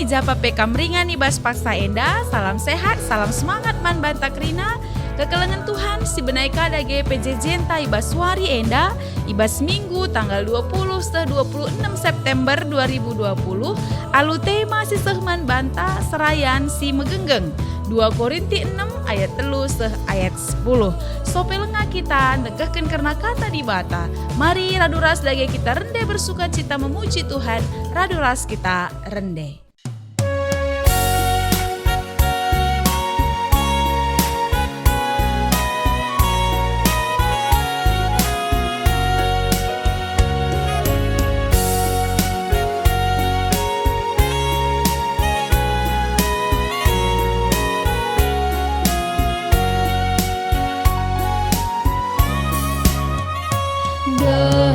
ijapa pekam ringan ibas paksa enda. Salam sehat, salam semangat man bantak rina. Kekelengan Tuhan si benai kada ge PJJ ibas wari enda. Ibas minggu tanggal 26 September 2020. Alu tema si sehman banta serayan si megenggeng. 2 Korinti 6 ayat 3 ayat 10. Sopelengah kita negahkan karena kata di bata. Mari raduras dage kita rende bersuka cita memuji Tuhan. Raduras kita rende.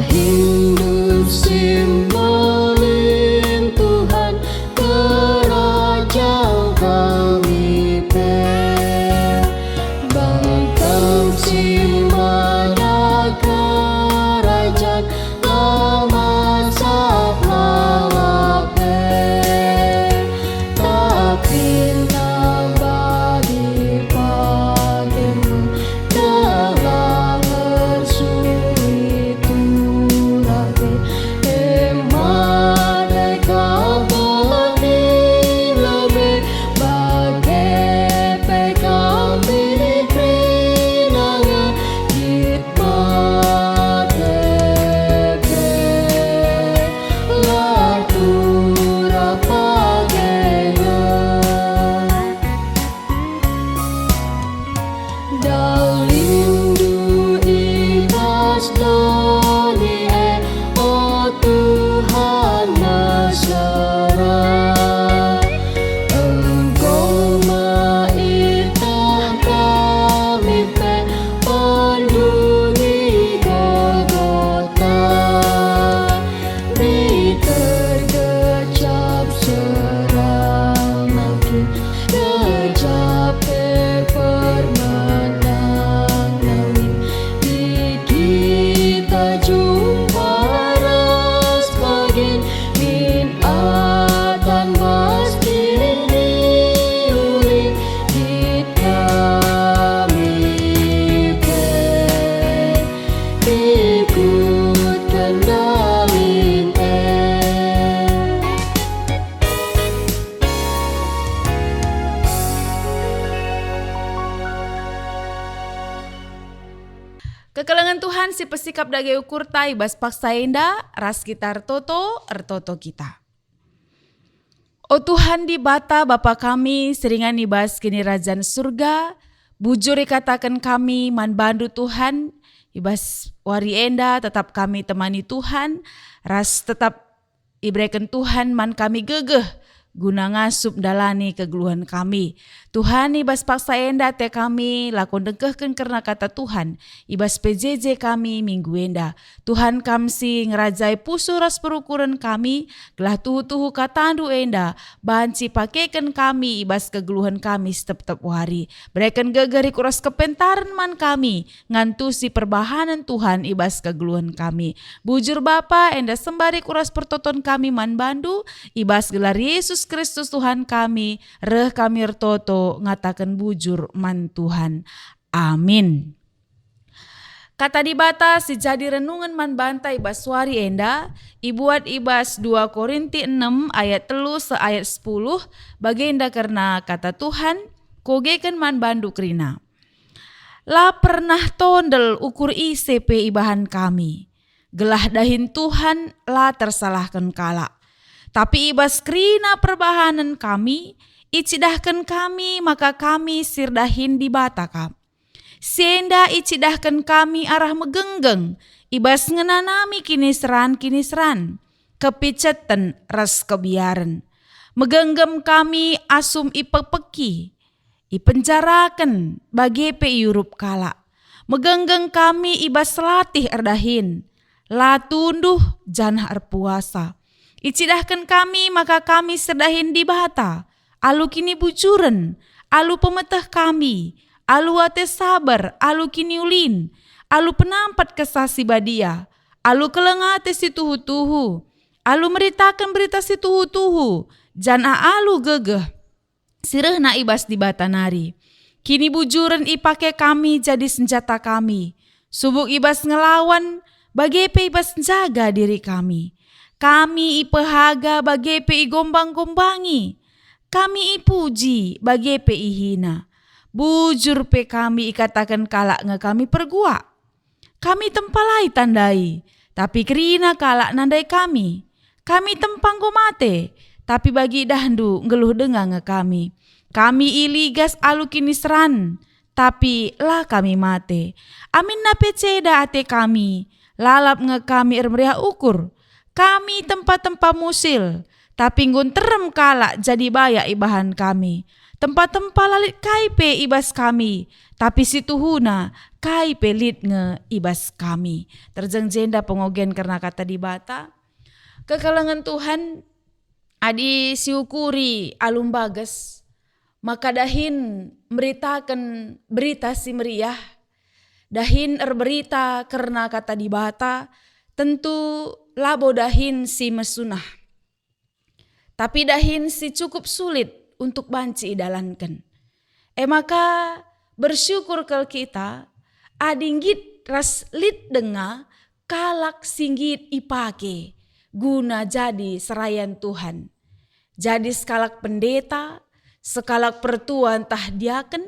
Hidup simbolin Tuhan, kerajaan kami bangkang simada kerajaan lama saklape tapi nabadi pagemu dalam bersuri Kekelengan Tuhan si pesikap dage ukur tai bas paksa enda ras kita ertoto kita. O Tuhan di bata Bapa kami seringan ibas kini Rajan surga, bujur katakan kami man bandu Tuhan, ibas wari enda tetap kami temani Tuhan, ras tetap ibrekan Tuhan man kami gegeh, guna ngasup dalani kegeluhan kami. Tuhan ibas paksa enda te kami lakon dengkehken karena kata Tuhan. Ibas PJJ kami minggu enda. Tuhan kamsi ngerajai pusu ras perukuran kami. Gelah tuhu-tuhu katandu enda. Banci pakaikan kami ibas kegeluhan kami setep-tep hari. Berikan gegeri kuras kepentaran man kami. Ngantusi perbahanan Tuhan ibas kegeluhan kami. Bujur Bapa enda sembari kuras pertoton kami man bandu. Ibas gelar Yesus Kristus Tuhan kami. Reh kami ertoto ngatakan bujur man Tuhan. Amin. Kata di bata si jadi renungan man bantai baswari enda. Ibuat ibas 2 Korinti 6 ayat 3 ayat 10. Bagenda karena kata Tuhan. Kogekan man bandu krina. La pernah tondel ukur ICP ibahan kami. Gelah dahin Tuhan la tersalahkan kala. Tapi ibas krina perbahanan kami. Icidahkan kami maka kami sirdahin di bataka. Senda icidahkan kami arah megenggeng. Ibas ngenanami kinisran. Kepiceten ras kebiaran. Megenggam kami asum ipepeki. Ipenjarakan bagi peiurup kala. Megenggeng kami ibas latih erdahin. La tunduh janah erpuasa. Icidahkan kami maka kami serdahin di bata. Alu kini bujuren, alu pemetah kami, alu ate sabar, alu kini ulin, alu penampat kesasi badia, alu kelengate si tuhu-tuhu, alu meritakan berita si tuhu-tuhu, jan aalu gegeh, sirehna ibas di bata nari. Kini bujuren ipake kami jadi senjata kami. Subuk ibas ngelawan, bagepe ibas jaga diri kami. Kami ipehaga bagepe igombang-gombangi. Kami ipuji bagepe ihina. Bujur pe kami ikatakan kalak nge kami pergua. Kami tempalai tandai, tapi kerina kalak nandai kami. Kami tempang mate, tapi bagi dahdu ngeluh dengang nge kami. Kami iligas alu kini seran, tapi lah kami mate. Amin na peceda ate kami, lalap nge kami ermeriah ukur. Kami tempat-tempat musil, tapi ngun terem kalak jadi bayak ibahan kami. Tempat-tempat lalit kaipe ibas kami, tapi situhuna kaipe lit nge ibas kami. Terjeng jenda pengogen karena kata di bata. Kekalangan Tuhan adi siukuri alum bagas, maka dahin meritakan berita si meriah. Dahin berita karena kata di bata, tentu labo dahin si mesunah. Tapi dahin si cukup sulit untuk banci idalankan. Maka bersyukur kel kita adinggit ras lit denga kalak singgit ipake guna jadi serayan Tuhan. Jadi sekalak pendeta, sekalak pertuan tah diaken,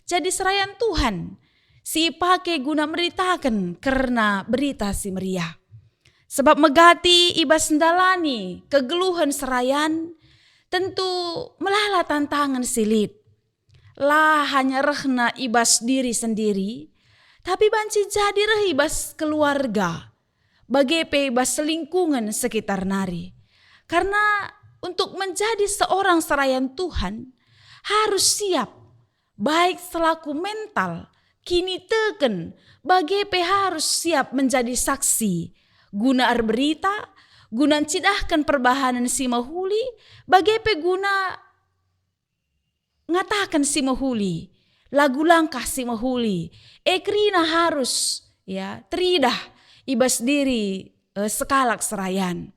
jadi serayan Tuhan. Si ipake guna meritakan karena berita si meriah. Sebab megati ibas ndalani kegeluhan serayan, tentu melala tantangan silit. Lah hanya rehna ibas diri sendiri, tapi banci jadi reh ibas keluarga, bagepe ibas lingkungan sekitar nari. Karena untuk menjadi seorang serayan Tuhan harus siap, baik selaku mental, kini teken, bagepe harus siap menjadi saksi, guna berita, guna cidahkan perbahanan si mahuli, bagepe guna ngatakan si mahuli, lagu langkah si mahuli. Ekrina harus teridah ibas diri sekalak serayan.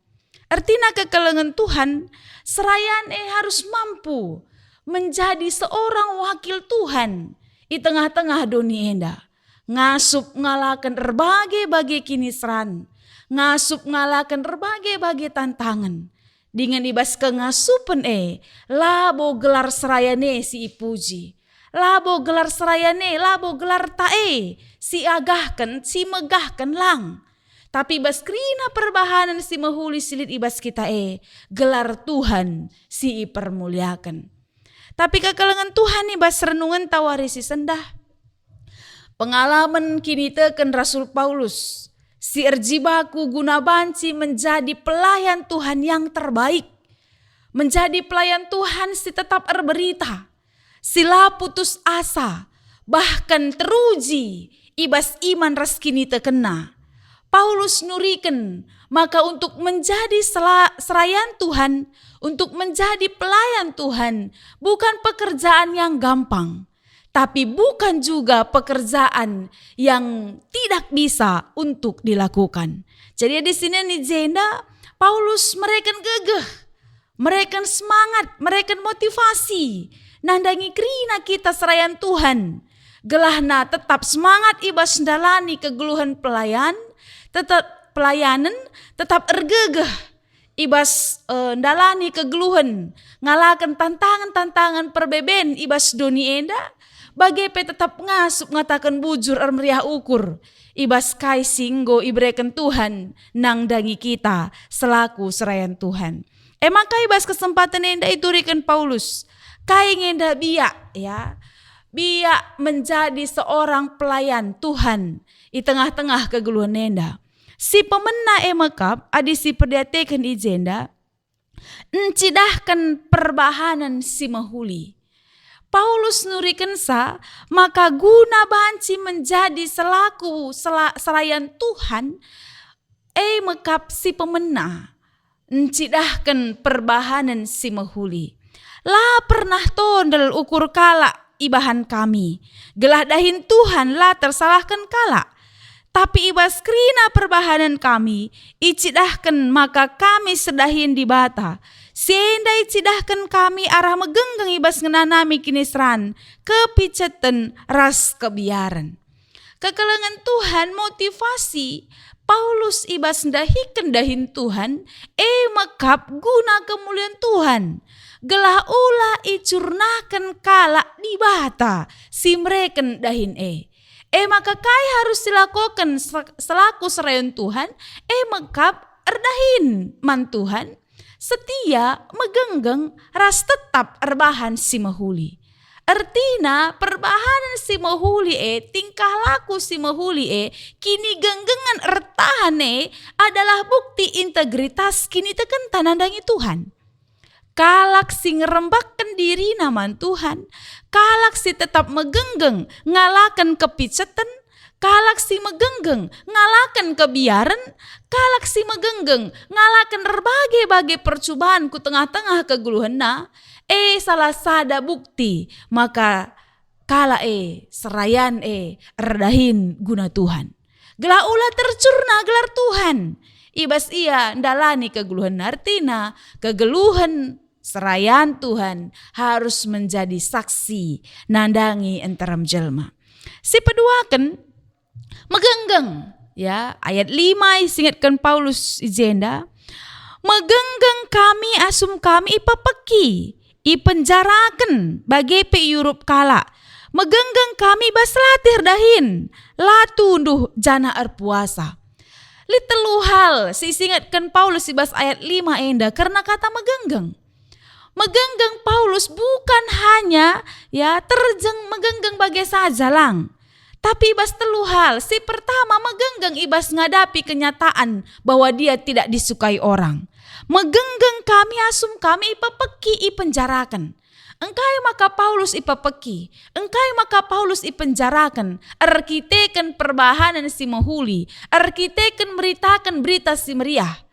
Artinya kekelengan Tuhan, serayan harus mampu menjadi seorang wakil Tuhan di tengah-tengah dunia enda. Ngasup ngalakan berbagai kinisran, ngasup ngalakan berbagai tantangan. Dengan ibas kengasupen labo gelar serayane si ipuji. Labo gelar serayane, labo gelar tae si agahkan, si megahkan lang. Tapi ibas krina perbahanan si mahuli silit ibas kita gelar Tuhan si ipermuliakan. Tapi kekalangan Tuhan ibas renungan tawarisi sendah. Pengalaman kini teken Rasul Paulus. Si erjibaku guna banci menjadi pelayan Tuhan yang terbaik. Menjadi pelayan Tuhan si tetap berberita. Sila putus asa. Bahkan teruji ibas iman reskini tekena. Paulus nuriken, maka untuk menjadi serayan Tuhan, untuk menjadi pelayan Tuhan, bukan pekerjaan yang gampang. Tapi bukan juga pekerjaan yang tidak bisa untuk dilakukan. Jadi di sini nih jenda, Paulus mereka gegeh, mereka semangat, mereka motivasi. Nandangi krina kita serayan Tuhan. Gelahna tetap semangat ibas ndalani kegeluhan pelayan, tetap pelayanan, tetap ergegeh. Ibas ndalani kegeluhan, ngalakan tantangan-tantangan perbeben ibas doni enda. Bagepe tetap ngasup ngatakan bujur meriah ukur. Ibas kai singgo ibreken Tuhan nang dangi kita selaku serayan Tuhan. Maka ibas kesempatan enda iturikan Paulus. Kai ngenda biak biak menjadi seorang pelayan Tuhan di tengah-tengah kegeluhan enda. Si pemena emakap adi si perdiatekan ijenda encidahkan perbahanan si mahuli. Paulus nuriken sa, maka guna banci menjadi selaku serayan Tuhan, mekap si pemena, encidahkan perbahanan si mahuli. Lah pernah tondel ukur kala ibahan kami, gelah dahin Tuhan lah tersalahkan kala. Tapi ibas krina perbahanan kami, icidahkan maka kami sedahin di bata, Sienda icidahkan kami arah megenggeng ibas ngenanami kinisran kepiceten ras kebiaran. Kekelengan Tuhan motivasi Paulus ibas ndahiken dahin Tuhan mekap guna kemuliaan Tuhan. Gelah ula icurnakan kalak di bata simreken dahin maka kai harus dilakukan selaku serayan Tuhan mekap erdahin man Tuhan setia megenggeng ras tetap erbahan si mahuli. Artina perbahanan si mahuli tingkah laku si mahuli kini genggengan ertahan adalah bukti integritas kini teken tanandangi Tuhan. Kalak si ngerembakkan diri naman Tuhan, kalak si tetap megenggeng ngalakan kepicetan, kalak si megenggeng ngalakan kebiaran, kalak si megenggeng ngalakan berbagai-bagai percobaan ku tengah-tengah keguluhanna, salah sada bukti maka kala serayan erdahin guna Tuhan. Gelah ula tercurna gelar Tuhan. Ibas ia ndalani keguluhan artina kegeluhan serayan Tuhan harus menjadi saksi nandangi enteram jelma. Si peduaken megenggeng ya ayat 5 isingatkan Paulus ijenda megenggeng kami asum kami ipapeki ipenjaraken bagi pe Europe kala megenggeng kami bas latih dahin latunduh jana erpuasa. Litelu hal sisingatkan Paulus ibas ayat 5 enda karena kata megenggeng. Megenggeng Paulus bukan hanya ya terjeng megenggeng bagai saja lang. Tapi ibas telu hal. Si pertama megenggeng ibas ngadapi kenyataan bahwa dia tidak disukai orang. Megenggeng kami asum kami ipapeki ipenjarakan. Engkai maka Paulus ipapeki. Engkai maka Paulus ipenjarakan. Arkiteken perbahanan si mahuli. Arkiteken meritakan berita si meriah.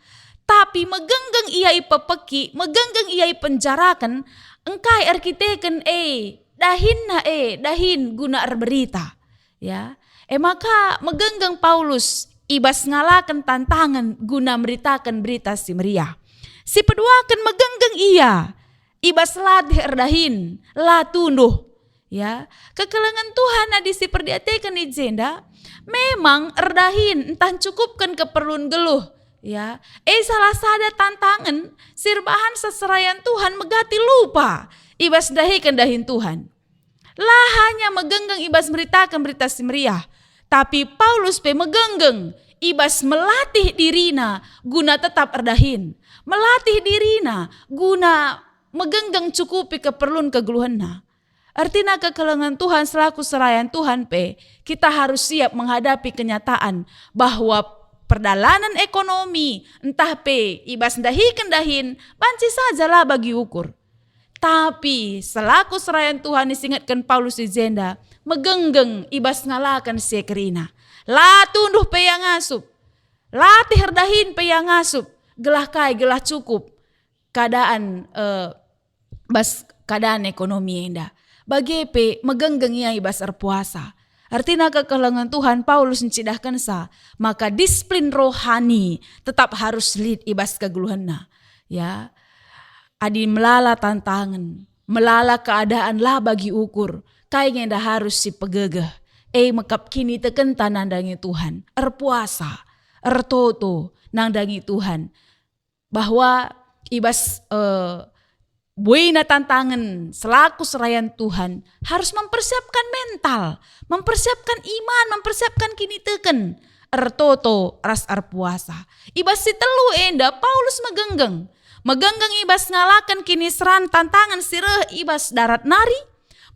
Tapi megenggeng ia ipapeki, megenggeng ia ipenjarakan, engkai arkiteken dahin guna berita. Ya, maka megenggeng Paulus ibas ngalakan tantangan guna meritakan berita si meriah. Si peduakan megenggeng ia ibas latih erdahin latunduh. Ya, kekelengan Tuhan adi si perdiatekan ijenda memang erdahin entah cukupkan keperluan geluh. Ya, salah sada tantangan sirbahan seserayan Tuhan megati lupa ibas dahikan dahin Tuhan. Lah hanya megenggeng ibas meritakan berita si meriah, tapi Paulus megenggeng ibas melatih dirina guna tetap erdahin, melatih dirina guna megenggeng cukupi keperluan kegeluhanna. Artinya kekelengan Tuhan selaku serayan Tuhan kita harus siap menghadapi kenyataan bahwa perdalanan ekonomi entah ibas dahikan dahin banci sajalah bagi ukur. Tapi selaku serayan Tuhan disingatkan Paulus ijenda megenggeng ibas ngalakan sekerina. Latunduh yang ngasup. Latih herdahin yang ngasup. Gelah kai gelah cukup. Keadaan keadaan ekonomi enda. Bagi megenggeng ia ibas erpuasa. Artinya kekelengan Tuhan Paulus mencidahkan maka disiplin rohani tetap harus lead ibas kegeluhanna. Ya, adi melala tantangan, melala keadaan lah bagi ukur, kayaknya dah harus si pegegeh. Mekap kini teken nandangi Tuhan, erpuasa, ertoto nandangi Tuhan, bahwa ibas buina tantangan selaku serayan Tuhan harus mempersiapkan mental, mempersiapkan iman, mempersiapkan kini teken ertoto ras erpuasa. Ibas si telu enda Paulus megenggeng ibas ngalakan kini seran tantangan sireh ibas darat nari,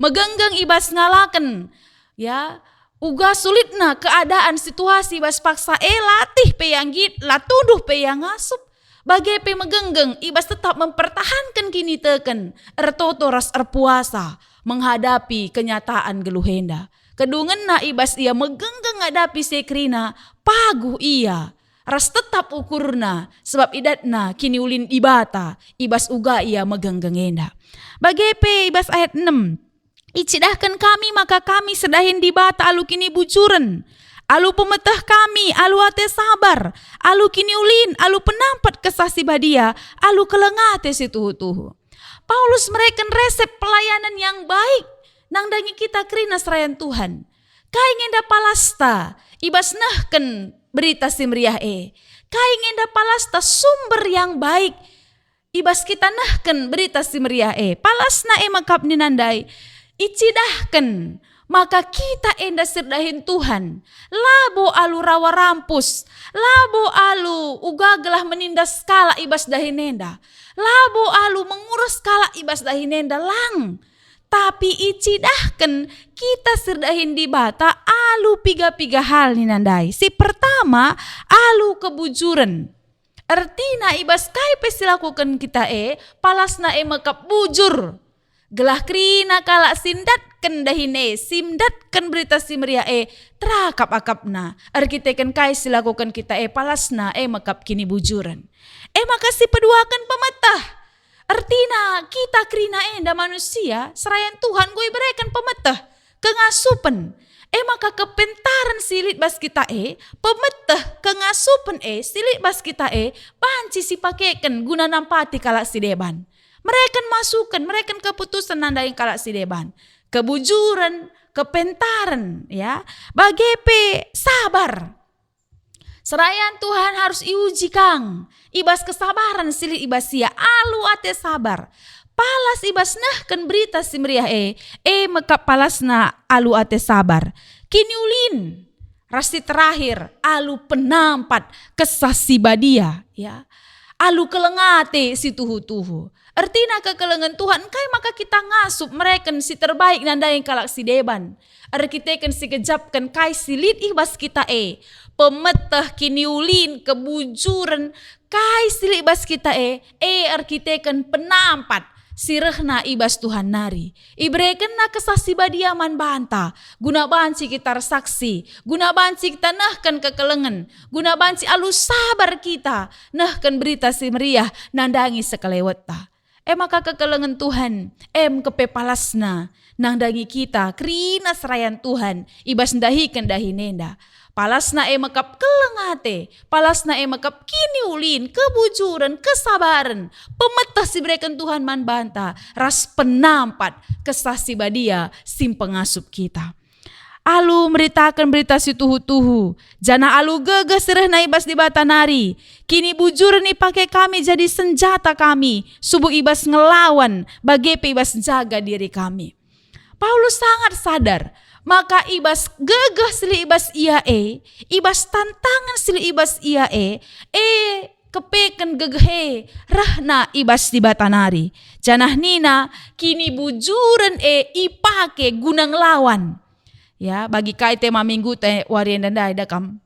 megenggeng ibas ngalakan ya uga sulitna keadaan situasi ibas paksa latih yang git latuduh yang ngasup. Bagai megenggeng ibas tetap mempertahankan kini teken ertoto ras erpuasa menghadapi kenyataan geluhenda. Kedungan na ibas ia megenggeng ngadapi sekrina paguh ia ras tetap ukurna sebab idatna kini ulin ibata ibas uga ia megenggeng enda. Bagai ibas ayat 6 icidahkan kami maka kami sedahin di bata alu kini bujuren. Alu pemetah kami, alu ate sabar, alu kini ulin, alu penampat kesasi badia, alu kelengate situhu-tuhu. Paulus mereken resep pelayanan yang baik, nang dangi kita kerina serayan Tuhan. Kai ngenda palasta, ibas nahken berita simriah Kai ngenda palasta sumber yang baik, ibas kita nahken berita simriah Palasna makap ninandai, icidahken, maka kita enda sirdahin Tuhan. Labo alu rawa rampus, labo alu ugagalah menindas kala ibas dahinenda, labo alu mengurus kala ibas dahinenda lang. Tapi icidahkan kita sirdahin di bata alu piga-piga hal ninandai. Si pertama alu kebujuran. Artina ibas kai pesilakukan kita palasna makap bujur. Gelah krina kala sindatkan dahine, simdatkan berita simria terakap akapna. Arkiteken kai silakukan kita palasna makap kini bujuran. Makasih peduakan pemetah. Artina kita krina enda manusia serayan Tuhan gue berikan pemetah kengasupan. Maka kepentaran silit bas kita pemetah kengasupan silit bas kita banci si pakeken guna nampati kalak si deban. Mereka masukan, mereka keputusan nandai kalak si deban. Kebujuran, kepentaran ya. Bagepe sabar. Serayan Tuhan harus iuji kang. Ibas kesabaran silit ibas sia alu ate sabar. Palas ibas nahkan berita simriah mekap palasna alu ate sabar. Kini ulin rasi terakhir alu penampat kesasi badia ya. Alu kelengate si tuhu-tuhu. Artina kekelengan Tuhan kai maka kita ngasup mereka si terbaik nandaing kalak si deban. Arkiteken si kejapkan kai silit ibas kita pemetah kini ulin kebujuran kai silit ibas kita arkiteken penampat sirehna ibas Tuhan nari. Ibreken na kesasi badiaman banta. Guna banci kita saksi. Guna banci kita nahkan kekelengan. Guna banci alu sabar kita. Nahkan berita si meriah nandangi sekeleweta. Maka kekelengan Tuhan. Kepepalasna. Nandangi kita. Krina serayan Tuhan. Ibas ndahikan dahinenda. Palasna makap kelengate, palasna makap kini ulin, kebujuran, kesabaran, pemetah si berikan Tuhan man banta, ras penampat kesasi badia sim pengasup kita. Alu meritakan berita si tuhu-tuhu, jana alu gegah sireh naibas di bata nari, kini bujuran pakai kami jadi senjata kami, subuh ibas ngelawan, bagepe ibas jaga diri kami. Paulus sangat sadar, maka ibas gegah sili ibas ia ibas tantangan sili ibas ia kepeken gegah rahna ibas di batanari. Janah nina kini bujuran ipake gunang lawan. Ya bagi kai tema minggu teh warian dan dakam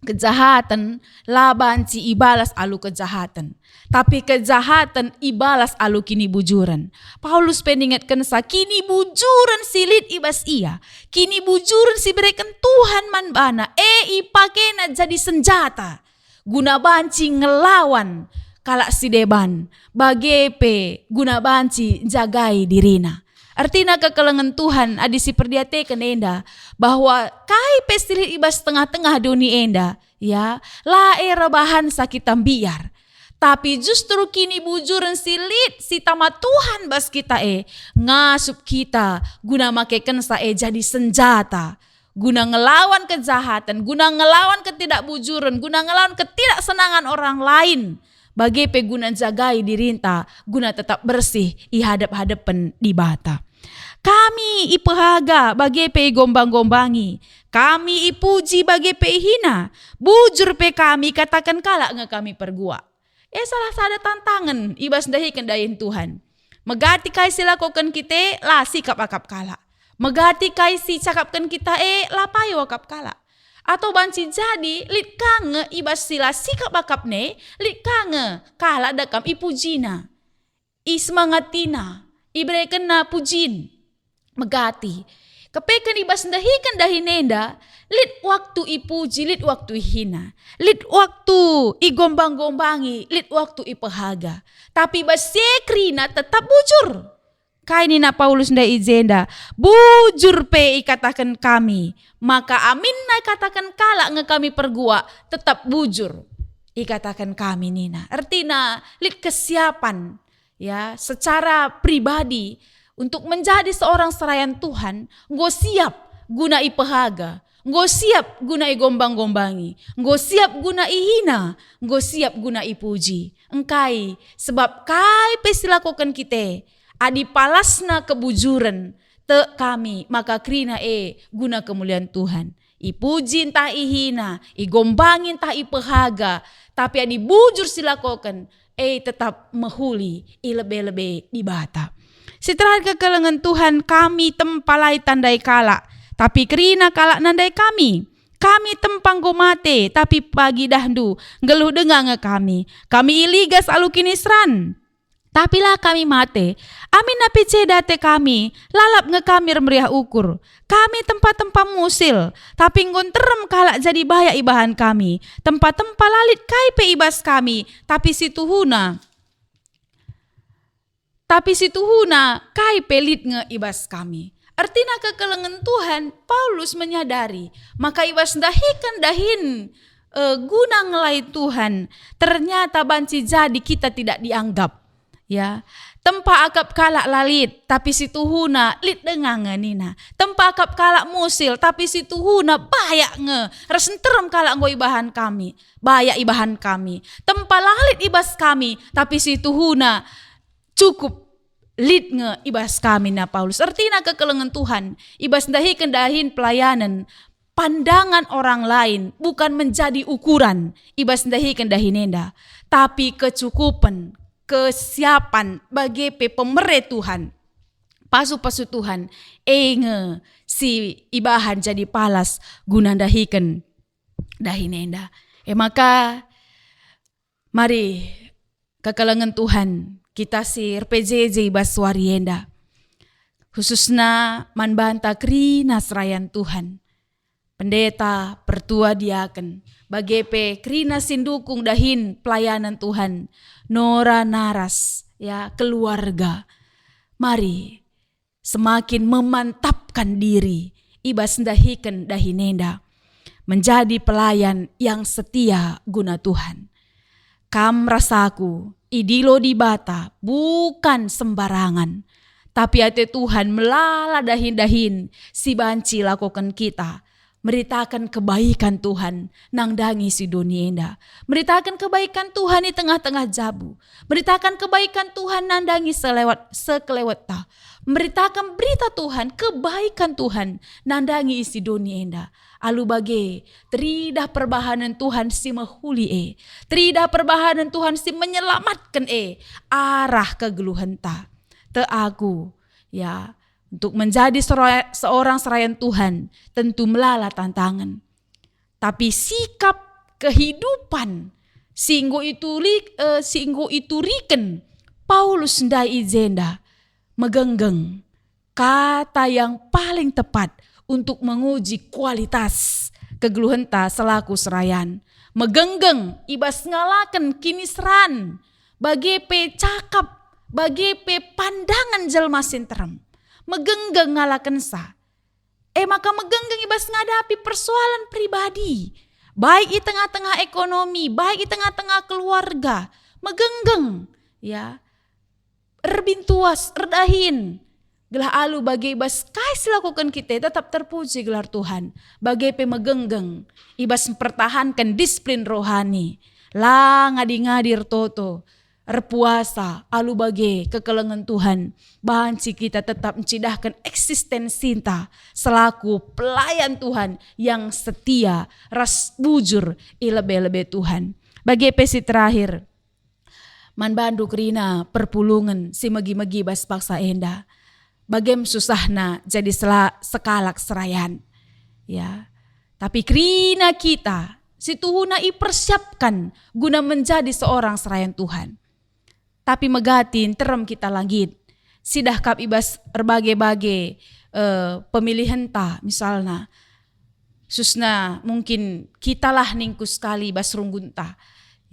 kejahatan laban si ibalas alu kejahatan. Tapi kejahatan ibalas alu kini bujuran. Paulus peningatkan sa kini bujuran silit ibas ia. Kini bujuran si berikan Tuhan man bana. Ipakena jadi senjata. Guna banci ngelawan kalak si deban. Bagepe guna banci jagai dirina. Artinya kekelengan Tuhan adi si perdiatekan enda bahwa kai pestilit ibas tengah-tengah dunia enda ya la rebahan sakitam biar. Tapi justru kini bujuran silit si tama Tuhan bas kita ngasup kita guna makeken sa jadi senjata. Guna ngelawan kejahatan, guna ngelawan ketidakbujuran, guna ngelawan ketidaksenangan orang lain. Bagepe guna jagai dirinta, guna tetap bersih ihadap-hadapan di bata. Kami ipehaga bagepe gombang-gombangi. Kami ipuji bagepe hina. Bujur pe kami katakan kalak nge kami pergua. Salah sada tantangan ibas dahikan dahin Tuhan. Megati kai silakukan kita lah sikap akap kala. Megati kai si cakapkan kita lapayo akap kala. Atau banci jadi lit kange ibas sila sikap akap ne lit kange kala dakam ipujina. Ismangatina ibreken na pujin. Megati. Kepekan ibas dahikan dahinenda lit waktu ipuji, lit waktu ihina, lit waktu igombang-gombangi, lit waktu ipehaga. Tapi basekrina tetap bujur. Kaini na Paulus nda izenda, bujur pe ikatakan kami. Maka amin na ikatakan kala nge kami pergua, tetap bujur ikatakan kami nina. Artinya lit kesiapan ya secara pribadi untuk menjadi seorang serayan Tuhan, nggo siap guna ipehaga, nggo siap guna igombang-gombangi, nggo siap guna ihina, nggo siap guna ipuji. Engkai sebab kai pesilakukan kita adi palasna kebujuran te kami, maka krina guna kemuliaan Tuhan. Ipuji entah ihina, igombangin entah ipehaga, tapi adi bujur silakokan tetap mehuli ilebe-lebe di bata. Setelah kekelengan Tuhan kami tempalai tandai kala, tapi krina kala nandai kami. Kami tempang gomate, tapi pagi dahdu geluh dengang kami. Kami iligas alu kinisran. Tapi lah kami mate, amin napi cedate kami, lalap nge kami meriah ukur. Kami tempat-tempat musil, tapi ngonterem kalak jadi bahaya ibahan kami. Tempat-tempat lalit kaipe ibas kami, tapi situhuna kaipe lit nge ibas kami. Artinya kekelengan Tuhan, Paulus menyadari, maka ibas dahin guna ngelai Tuhan. Ternyata banci jadi kita tidak dianggap. Ya, tempa akap kalak lalit, tapi situhuna lit dengang nina. Tempa akap kalak musil, tapi situhuna bayak nge. Resenterem kalak ngo ibahan kami, bayak ibahan kami. Tempa lalit ibas kami, tapi situhuna cukup lit nge ibas kami na Paulus. Artinya kekelengan Tuhan, ibas dahin pelayanan. Pandangan orang lain bukan menjadi ukuran ibas dahinenda, tapi kecukupan, kesiapan bagi pemere Tuhan, pasu-pasu Tuhan, nge si ibahan jadi palas guna dahikan dahinenda. Maka mari kekelengan Tuhan kita si RPJJ Baswarienda, khususnya manbanta krina serayan Tuhan, pendeta, pertua diaken, bagepe krina sindukung dahin pelayanan Tuhan, nora naras ya keluarga. Mari semakin memantapkan diri ibas dahiken dahinenda menjadi pelayan yang setia guna Tuhan. Kam rasaku idilo di bata bukan sembarangan, tapi ate Tuhan melala dahin-dahin si banci lakukan kita. Meritakan kebaikan Tuhan nang dangi si dunienda. Meritakan kebaikan Tuhan di tengah-tengah jabu. Meritakan kebaikan Tuhan nandangi sekelewat ta. Meritakan berita Tuhan, kebaikan Tuhan nandangi isi dunienda. Alu bage, teridah perbahanan Tuhan si mahuli teridah perbahanan Tuhan si menyelamatkan arah kegeluhan ta. Te aku ya, untuk menjadi seorang serayan Tuhan tentu melala tantangan. Tapi sikap kehidupan singgo itu riken Paulus ndai izenda megenggeng kata yang paling tepat untuk menguji kualitas kegeluhenta selaku serayan. Megenggeng ibas ngalaken kinisran bagi pe cakap, bagi pe pandangan jelma sinterem. Megenggeng ngalaken sa. Maka megenggeng ibas ngadapi persoalan pribadi. Baik di tengah-tengah ekonomi, baik di tengah-tengah keluarga. Megenggeng ya. Erbintuas, erdahin. Gelah alu bagi ibas kai silakukan kita tetap terpuji gelar Tuhan. Bagi megenggeng ibas mempertahankan disiplin rohani. Lah ngadi-ngadir toto. Erpuasa alu bagi kekelengan Tuhan. Bahanci kita tetap mencidahkan eksistensi kita selaku pelayan Tuhan yang setia, ras bujur ilebe-lebe Tuhan. Bagi pesi terakhir, man bandu krina perpulungan si megi-megi bas paksa enda. Bagem susahna jadi sekalak serayan. Ya. Tapi krina kita si tuhuna ipersiapkan guna menjadi seorang serayan Tuhan. Tapi megatin terem kita langit. Sidah kap ibas berbagai-bagai pemilihan ta misalnya. Susna mungkin kitalah ningkus sekali bas runggunta.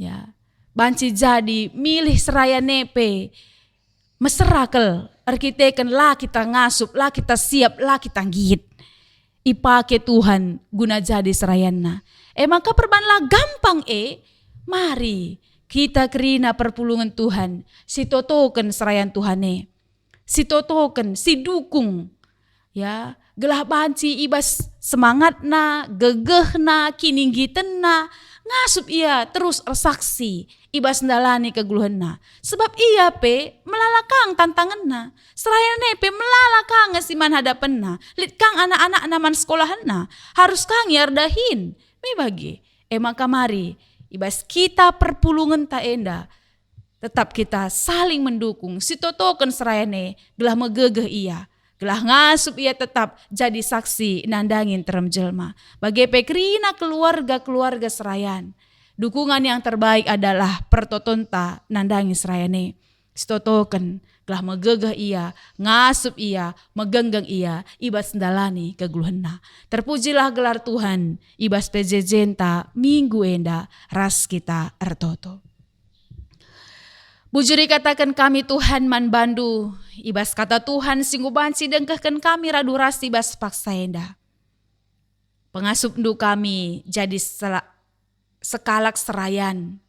Ya. Banci jadi milih seraya nepe meserakel arkiteken lah kita ngasup, lah kita siap, lah kita ngit. Ipake Tuhan guna jadi serayanna. Maka perbanlah gampang mari kita kerina perpulungan Tuhan, si totoken serayan Tuhane, si totoken, si dukung, ya gelah banci ibas semangatna, gegehna, kininggitenna, ngasup ia terus saksi ibas ndalani keguluhanna. Sebab ia melalakang tantanganna, serayane melalakang ngasiman hadapanna, lit kang anak-anak naman sekolahanna, harus kang yardahin. Bagi maka mari ibas kita perpulungan ta enda tetap kita saling mendukung, si totoken serayane gelah megegeh ia, gelah ngasup ia tetap jadi saksi nandangin terem jelma. Bagi pekrina keluarga serayan, dukungan yang terbaik adalah pertotonta nandangin serayane, si totoken gelah megegeh ia, ngasup ia, megenggeng ia, ibas ndalani keguluhanna. Terpujilah gelar Tuhan, ibas pejejenta minggu enda ras kita ertoto. Bujuri katakan kami Tuhan man bandu, ibas kata Tuhan singgu banci dengkehkan kami radurasi ibas paksa enda. Pengasup ndu kami jadi sekalak serayan,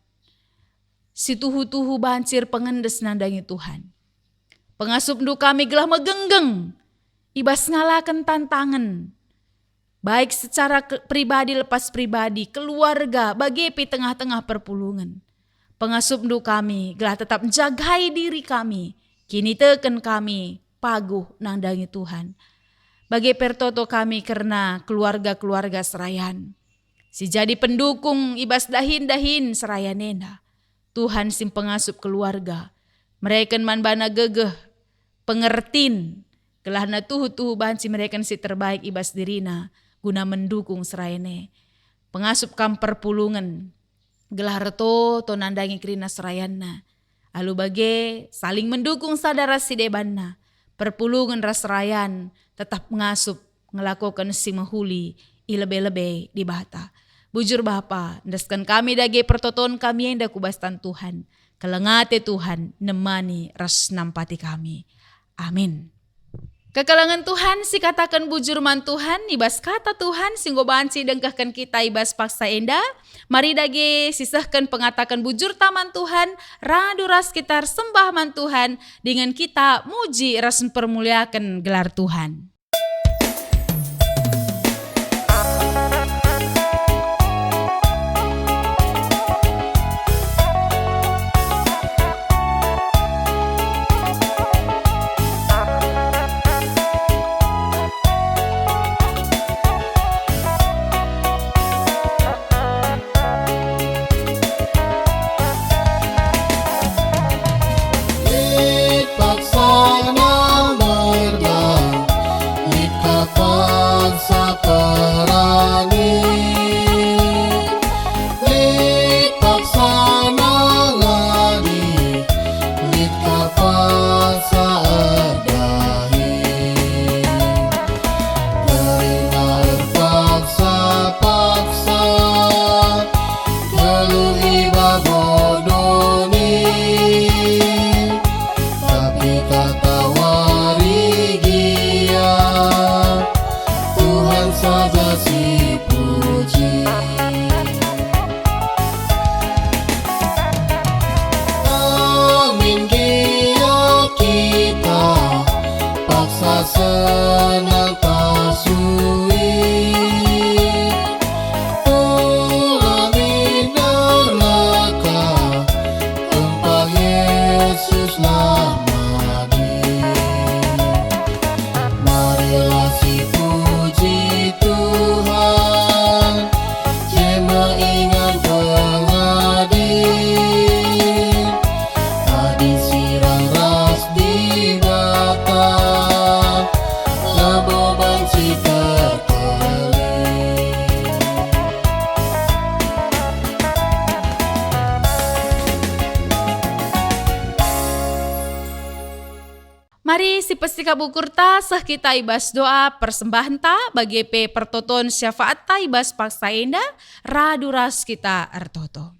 si tuhu-tuhu bancir pengendes nandangi Tuhan. Pengasup ndu kami gelah megenggeng, ibas ngalakan tantangan, baik secara pribadi lepas pribadi, keluarga, bagi tengah-tengah perpulungan. Pengasup ndu kami gelah tetap jagai diri kami, kini teken kami paguh nandangi Tuhan. Bagi pertoto kami karena keluarga-keluarga serayan, si jadi pendukung ibas dahin-dahin serayanena. Tuhan sim pengasup keluarga, mereka man bana gegeh, pengertin, gelah na tuhu-tuhu banci mereka si terbaik ibas dirina, guna mendukung serayane. Pengasup kam perpulungan, gelah reto to nandangi kerina serayanna. Alu bage saling mendukung sadara si debanna, perpulungan ras serayan tetap ngasup, ngelakukan si mahuli, ilebe-lebe di bata. Bujur Bapa, ndaskan kami dage pertoton kami yang dakubastan Tuhan, kelengate Tuhan nemani ras nampati kami. Amin. Kekalangan Tuhan si katakan bujur man Tuhan, ibas kata Tuhan singgo banci dengkahkan kita ibas paksa enda. Mari dage sisahkan pengatakan bujur taman Tuhan, radu ras kita sembah man Tuhan, dengan kita muji ras permuliakan gelar Tuhan. Mari si pestika bukur ta sah kita ibas doa persembahan ta bagi pertoton syafaat ta ibas paksa enda radu ras kita ertoto.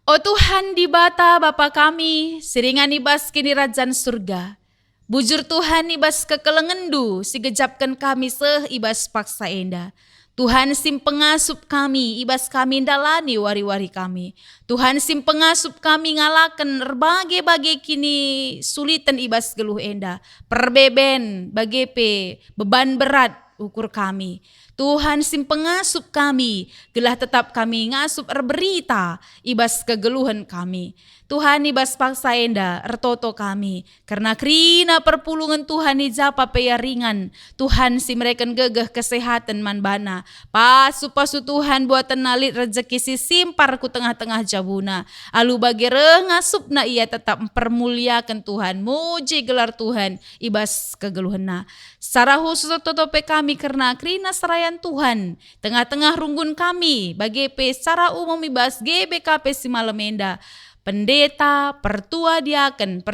O Tuhan di bata Bapa kami, siringan ibas kini rajan surga. Bujur Tuhan ibas kekelengendu, si gejapkan kami seh ibas paksa enda. Tuhan sim pengasup kami, ibas kami dalani wari-wari kami. Tuhan sim pengasup kami ngalaken berbagai-bagai kini sulitan ibas geluh enda. Perbeben, bagepe, beban berat ukur kami. Tuhan sim pengasup kami, gelah tetap kami ngasup berita ibas kegeluhan kami. Tuhan ibas paksa enda ertoto kami, karena krina perpulungan Tuhan ijapa peya ringan. Tuhan si mereka gegeh kesehatan manbana. Pasu Tuhan buat tenalit rezeki si simpar ku tengah-tengah jabuna. Alu bagi rengasupna ia tetap mempermuliakan Tuhan. Muji gelar Tuhan ibas kegeluhana. Secara khusus totope kami karena krina serayan Tuhan. Tengah-tengah runggun kami bagi secara umum ibas GBKP si Malamenda. Pendeta, pertua diaken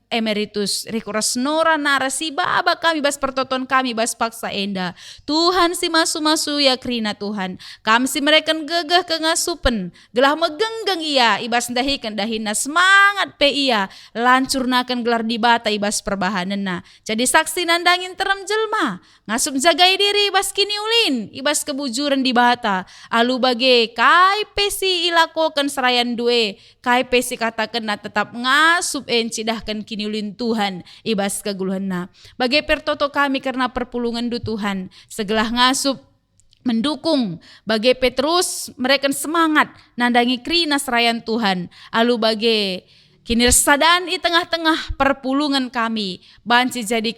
emeritus Rikuras Nora narasi baba kami bas pertoton kami bas paksa enda. Tuhan si masu-masu ya krina Tuhan. Kami si mereka gegeh kengasupen. Gelah megenggeng ia ibas dahikan dahina semangat pe ia. Lancurnakan gelar di bata ibas perbahanena. Jadi saksi nandangin terem jelma. Ngasup jagai diri ibas kini ulin. Ibas kebujuran di bata. Alu bage kai pesi ilakokan serayan due. Kai pesi katakan na tetap ngasup cidahkan kini ulin Tuhan ibas keguluhanna. Bagai pertoto kami karena perpulungan du Tuhan. Segelah ngasup mendukung bagai Petrus mereka semangat nandangi krina serayan Tuhan. Alu bagai kinirsadan di tengah-tengah perpulungan kami. Banci jadi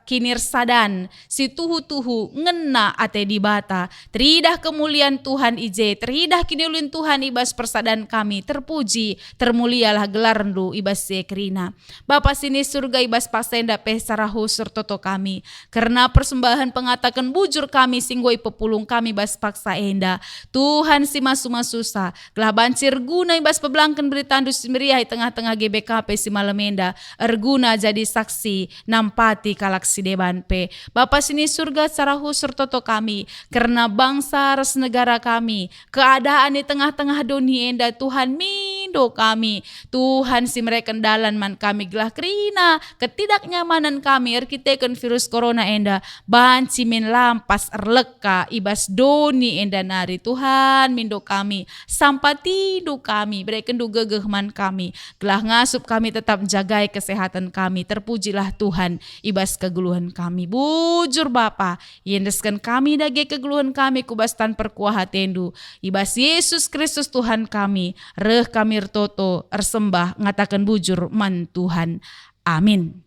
kinirsadan si tuhu-tuhu ngena ate di bata. Teridah kemuliaan Tuhan ije. Teridah kiniulin Tuhan ibas persadan kami. Terpuji, termulialah gelar rendu ibas sekrina. Bapa sini surga ibas pasenda pesara husur toto kami. Karena persembahan pengatakan bujur kami singgoi pepulung kami bas paksa enda. Tuhan si masu-masusa. Gelah bancir guna ibas pebelangkan beritandu meriah di tengah-tengah GBKP si Malamenda erguna jadi saksi nampati kalak si deban pe. Bapa sini surga secara husur toto kami karena bangsa res negara kami keadaan di tengah-tengah dunia enda Tuhan mindo kami. Tuhan si mereka dalan man kami gelah krina ketidaknyamanan kami erkiteken virus corona enda banci min lampas erleka ibas doni enda nari. Tuhan mindo kami sampati du kami berikan du gegeh man kami gelah ngasup kami tetap jagai kesehatan kami. Terpujilah Tuhan ibas kegeluhan kami. Bujur Bapa yendeskan kami dage kegeluhan kami kubastan perkuah hatendu. Ibas Yesus Kristus Tuhan kami. Reh kami ertoto ersembah ngatakan bujur man Tuhan. Amin.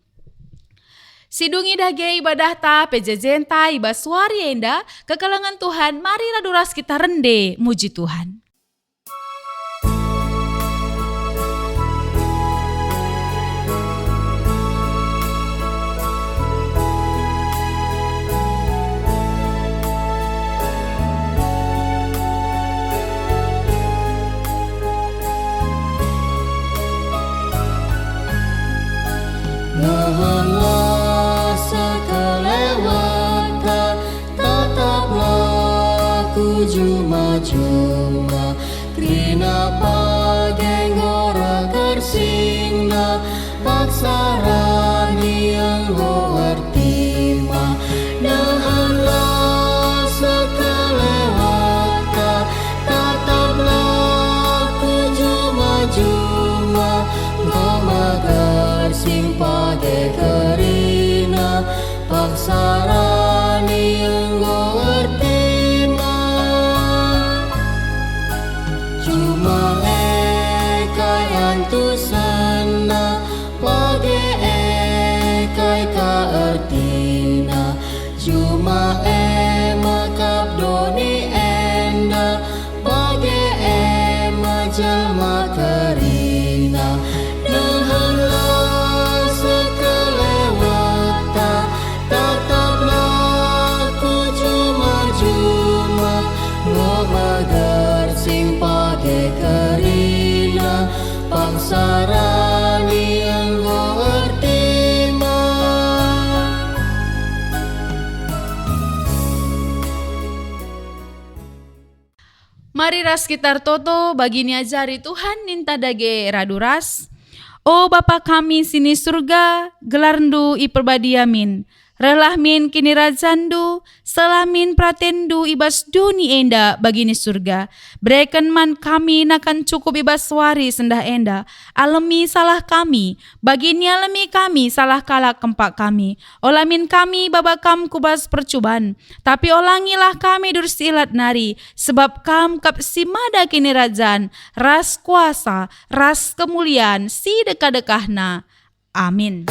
Sidungi dage ibadah ta pejejen ta ibas wari enda kekelengan Tuhan. Marilah duras kita rende muji Tuhan. Nahanlah sekelewatan, tetaplah ku juma-juma. Krina pageng ora kersingna, paksarani yang artima. Nahanlah sekelewatan, tetaplah ku juma-juma. Mamagar simpade kerina paksarani yang artima. Cuma ekai antusana page ekai ka artina. Cuma makap doni enda page jalma kerina. Nahanlah sekelewatan, tetaplah ku juma-juma. Ngomagar sing pake kerina, paksarani yang artima. Mari ras kita toto bagini ajari Tuhan ninta dage raduras. O Bapa kami sini surga, gelarndu iperbadiamin. Relah min kini razandu, selamin pratendu ibas duni enda bagini surga. Berikan man kami nakan cukup ibas wari sendah enda. Alami salah kami, bagini alami kami salah kalak kempak kami. Olamin kami babakam kubas percubaan. Tapi olangilah kami dursilat nari. Sebab kam kap simada kini razan. Ras kuasa, ras kemuliaan, si dekah-dekahna. Amin.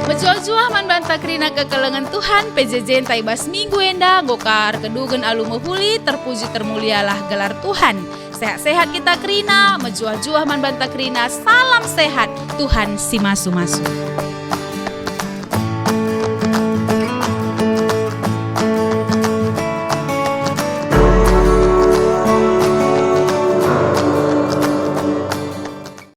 Menjual-jual man banta kerina kekelengan Tuhan PJJ taibas minggu enda gokar kedugen alu mehuli terpuji termulialah gelar Tuhan. Sehat-sehat kita kerina menjual-jual man banta kerina salam sehat Tuhan si masu-masu.